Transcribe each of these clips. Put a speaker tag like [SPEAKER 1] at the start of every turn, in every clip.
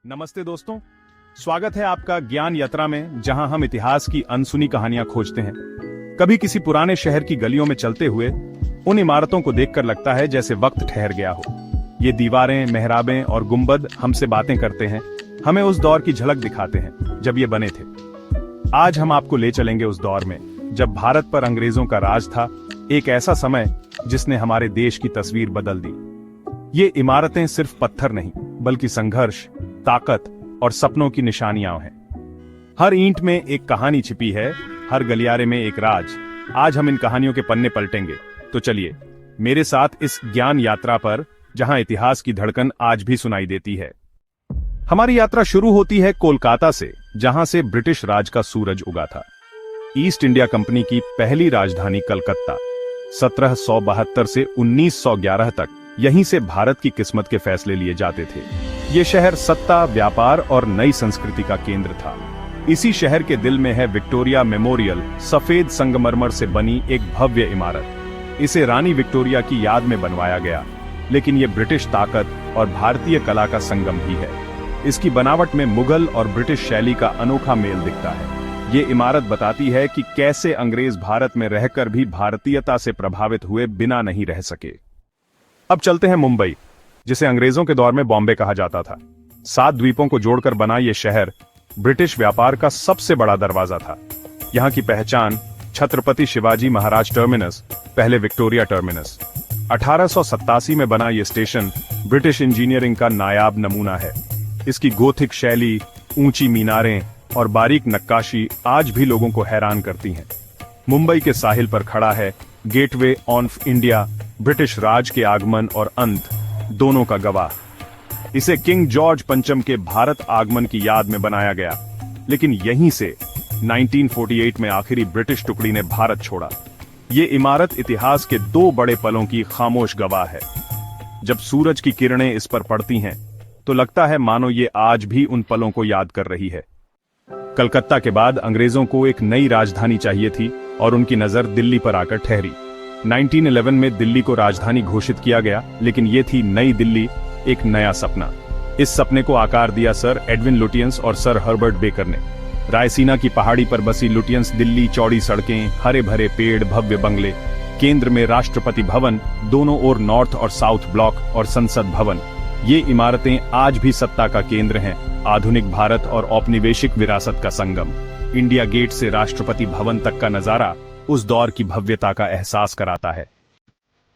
[SPEAKER 1] नमस्ते दोस्तों, स्वागत है आपका ज्ञान यात्रा में, जहां हम इतिहास की अनसुनी कहानियां खोजते हैं। कभी किसी पुराने शहर की गलियों में चलते हुए उन इमारतों को देखकर लगता है जैसे वक्त ठहर गया हो। ये दीवारें, मेहराबें और गुंबद हमसे बातें करते हैं, हमें उस दौर की झलक दिखाते हैं जब ये बने थे। आज हम आपको ले चलेंगे उस दौर में जब भारत पर अंग्रेजों का राज था, एक ऐसा समय जिसने हमारे देश की तस्वीर बदल दी। ये इमारतें सिर्फ पत्थर नहीं, बल्कि संघर्ष, ताकत और सपनों की निशानियां हैं। हर ईंट में एक कहानी छिपी है, हर गलियारे में एक राज। आज हम इन कहानियों के पन्ने पलटेंगे, तो चलिए मेरे साथ इस ज्ञान यात्रा पर, जहां इतिहास की धड़कन आज भी सुनाई देती है। हमारी यात्रा शुरू होती है कोलकाता से, जहां से ब्रिटिश राज का सूरज उगा था। ईस्ट इंडिया कंपनी की पहली राजधानी कलकत्ता 1772 से 1911 तक यहीं से भारत की किस्मत के फैसले लिए जाते थे। ये शहर सत्ता, व्यापार और नई संस्कृति का केंद्र था। इसी शहर के दिल में है विक्टोरिया मेमोरियल, सफेद संगमरमर से बनी एक भव्य इमारत। इसे रानी विक्टोरिया की याद में बनवाया गया, लेकिन ये ब्रिटिश ताकत और भारतीय कला का संगम भी है। इसकी बनावट में मुगल और ब्रिटिश शैली का अनोखा मेल दिखता है। ये इमारत बताती है कि कैसे अंग्रेज भारत में रहकर भी भारतीयता से प्रभावित हुए बिना नहीं रह सके। अब चलते हैं मुंबई, जिसे अंग्रेजों के दौर में बॉम्बे कहा जाता था। 7 द्वीपों को जोड़कर बना यह शहर ब्रिटिश व्यापार का सबसे बड़ा दरवाजा था। यहाँ की पहचान छत्रपति शिवाजी महाराज टर्मिनस, पहले विक्टोरिया टर्मिनस। 1887 में बना यह स्टेशन ब्रिटिश इंजीनियरिंग का नायाब नमूना है। इसकी गोथिक शैली, ऊंची मीनारें और बारीक नक्काशी आज भी लोगों को हैरान करती हैं। मुंबई के साहिल पर खड़ा है गेटवे ऑफ इंडिया, ब्रिटिश राज के आगमन और अंत दोनों का गवाह। इसे किंग जॉर्ज पंचम के भारत आगमन की याद में बनाया गया, लेकिन यहीं से 1948 में आखिरी ब्रिटिश टुकड़ी ने भारत छोड़ा। ये इमारत इतिहास के 2 बड़े पलों की खामोश गवाह है। जब सूरज की किरणें इस पर पड़ती हैं, तो लगता है मानो ये आज भी उन पलों को याद कर रही है। कलकत्ता के बाद अंग्रेजों को एक नई राजधानी चाहिए थी और उनकी नजर दिल्ली पर आकर ठहरी। 1911 में दिल्ली को राजधानी घोषित किया गया, लेकिन ये थी नई दिल्ली, एक नया सपना। इस सपने को आकार दिया सर एडविन लुटियंस और सर हर्बर्ट बेकर ने। रायसीना की पहाड़ी पर बसी लुटियंस दिल्ली, चौड़ी सड़कें, हरे भरे पेड़, भव्य बंगले, केंद्र में राष्ट्रपति भवन, दोनों ओर नॉर्थ और साउथ ब्लॉक और संसद भवन। ये इमारतें आज भी सत्ता का केंद्र हैं, आधुनिक भारत और औपनिवेशिक विरासत का संगम। इंडिया गेट से राष्ट्रपति भवन तक का नजारा उस दौर की भव्यता का एहसास कराता है।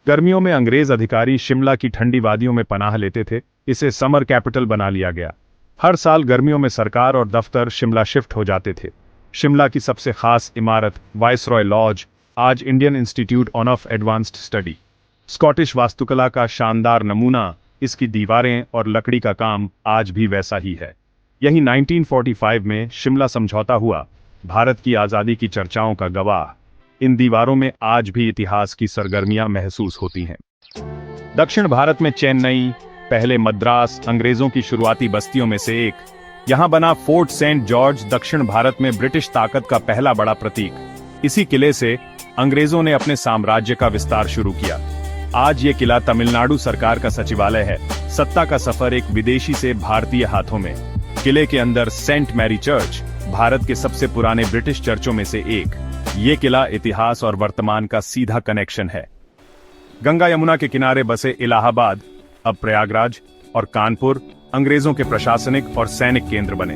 [SPEAKER 1] गर्मियों में अंग्रेज अधिकारी शिमला की ठंडी वादियों में पनाह लेते थे। इसे समर कैपिटल बना लिया गया। हर साल गर्मियों में सरकार और दफ्तर शिमला शिफ्ट हो जाते थे। शिमला की सबसे खास इमारत वाइसरॉय लॉज, आज Indian institute of advanced study, Scottish वास्तुकला का शानदार नमूना। इसकी दीवारें और लकड़ी का काम आज भी वैसा ही है। यही 1945 में शिमला समझौता हुआ, भारत की आजादी की चर्चाओं का गवाह। इन दीवारों में आज भी इतिहास की सरगर्मियां महसूस होती हैं। दक्षिण भारत में चेन्नई, पहले मद्रास, अंग्रेजों की शुरुआती बस्तियों में से एक। यहां बना फोर्ट सेंट जॉर्ज दक्षिण भारत में ब्रिटिश ताकत का पहला बड़ा प्रतीक। इसी किले से अंग्रेजों ने अपने साम्राज्य का विस्तार शुरू किया। आज ये किला तमिलनाडु सरकार का सचिवालय है। सत्ता का सफर एक विदेशी से भारतीय हाथों में। किले के अंदर सेंट मैरी चर्च, भारत के सबसे पुराने ब्रिटिश चर्चों में से एक। ये किला इतिहास और वर्तमान का सीधा कनेक्शन है। गंगा यमुना के किनारे बसे इलाहाबाद, अब प्रयागराज और कानपुर अंग्रेजों के प्रशासनिक और सैनिक केंद्र बने।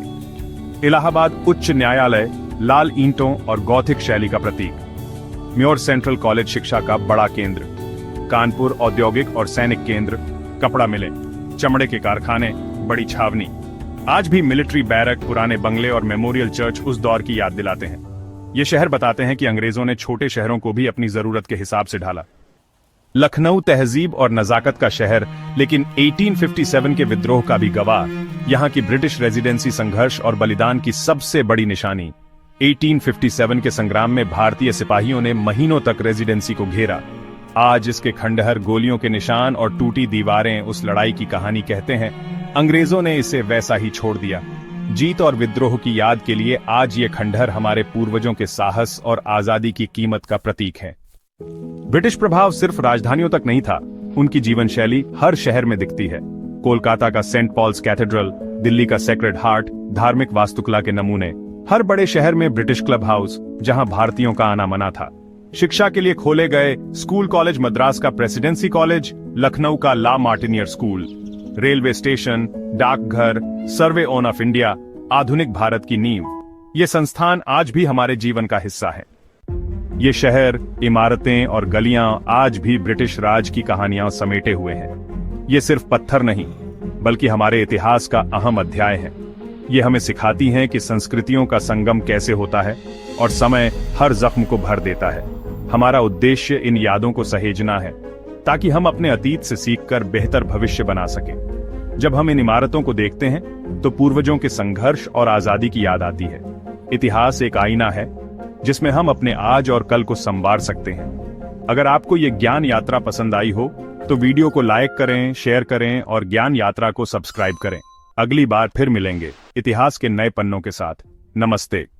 [SPEAKER 1] इलाहाबाद उच्च न्यायालय लाल ईंटों और गौथिक शैली का प्रतीक। म्योर सेंट्रल कॉलेज शिक्षा का बड़ा केंद्र। कानपुर औद्योगिक और सैनिक केंद्र, कपड़ा मिलें, चमड़े के कारखाने, बड़ी छावनी। आज भी मिलिट्री बैरक, पुराने बंगले और मेमोरियल चर्च उस दौर की याद दिलाते हैं। ये शहर बताते हैं कि अंग्रेजों ने छोटे शहरों को भी अपनी जरूरत के हिसाब से ढाला। लखनऊ तहजीब और नजाकत का शहर, लेकिन 1857 के विद्रोह का भी गवाह। यहाँ की ब्रिटिश रेजिडेंसी संघर्ष और बलिदान की सबसे बड़ी निशानी। 1857 के संग्राम में भारतीय सिपाहियों ने महीनों तक रेजिडेंसी को घेरा। आज इसके खंडहर, गोलियों के निशान और टूटी दीवारें उस लड़ाई की कहानी कहते हैं। अंग्रेजों ने इसे वैसा ही छोड़ दिया। जीत और विद्रोह की याद के लिए आज ये खंडहर हमारे पूर्वजों के साहस और आजादी की कीमत का प्रतीक है। ब्रिटिश प्रभाव सिर्फ राजधानियों तक नहीं था, उनकी जीवन शैली हर शहर में दिखती है। कोलकाता का सेंट पॉल्स कैथेड्रल, दिल्ली का सेक्रेड हार्ट, धार्मिक वास्तुकला के नमूने। हर बड़े शहर में ब्रिटिश क्लब हाउस, जहां भारतीयों का आना मना था। शिक्षा के लिए खोले गए स्कूल कॉलेज, मद्रास का प्रेसिडेंसी कॉलेज, लखनऊ का ला मार्टिनियर स्कूल, रेलवे स्टेशन, डाकघर, सर्वे ऑन ऑफ इंडिया, आधुनिक भारत की नींव। ये संस्थान आज भी हमारे जीवन का हिस्सा है। ये शहर, इमारतें और गलियां आज भी ब्रिटिश राज की कहानियां समेटे हुए हैं। ये सिर्फ पत्थर नहीं, बल्कि हमारे इतिहास का अहम अध्याय है। ये हमें सिखाती हैं कि संस्कृतियों का संगम कैसे होता है और समय हर जख्म को भर देता है। हमारा उद्देश्य इन यादों को सहेजना है, ताकि हम अपने अतीत से सीखकर बेहतर भविष्य बना सकें। जब हम इन इमारतों को देखते हैं तो पूर्वजों के संघर्ष और आजादी की याद आती है। इतिहास एक आईना है जिसमें हम अपने आज और कल को संवार सकते हैं। अगर आपको ये ज्ञान यात्रा पसंद आई हो तो वीडियो को लाइक करें, शेयर करें और ज्ञान यात्रा को सब्सक्राइब करें। अगली बार फिर मिलेंगे इतिहास के नए पन्नों के साथ। नमस्ते।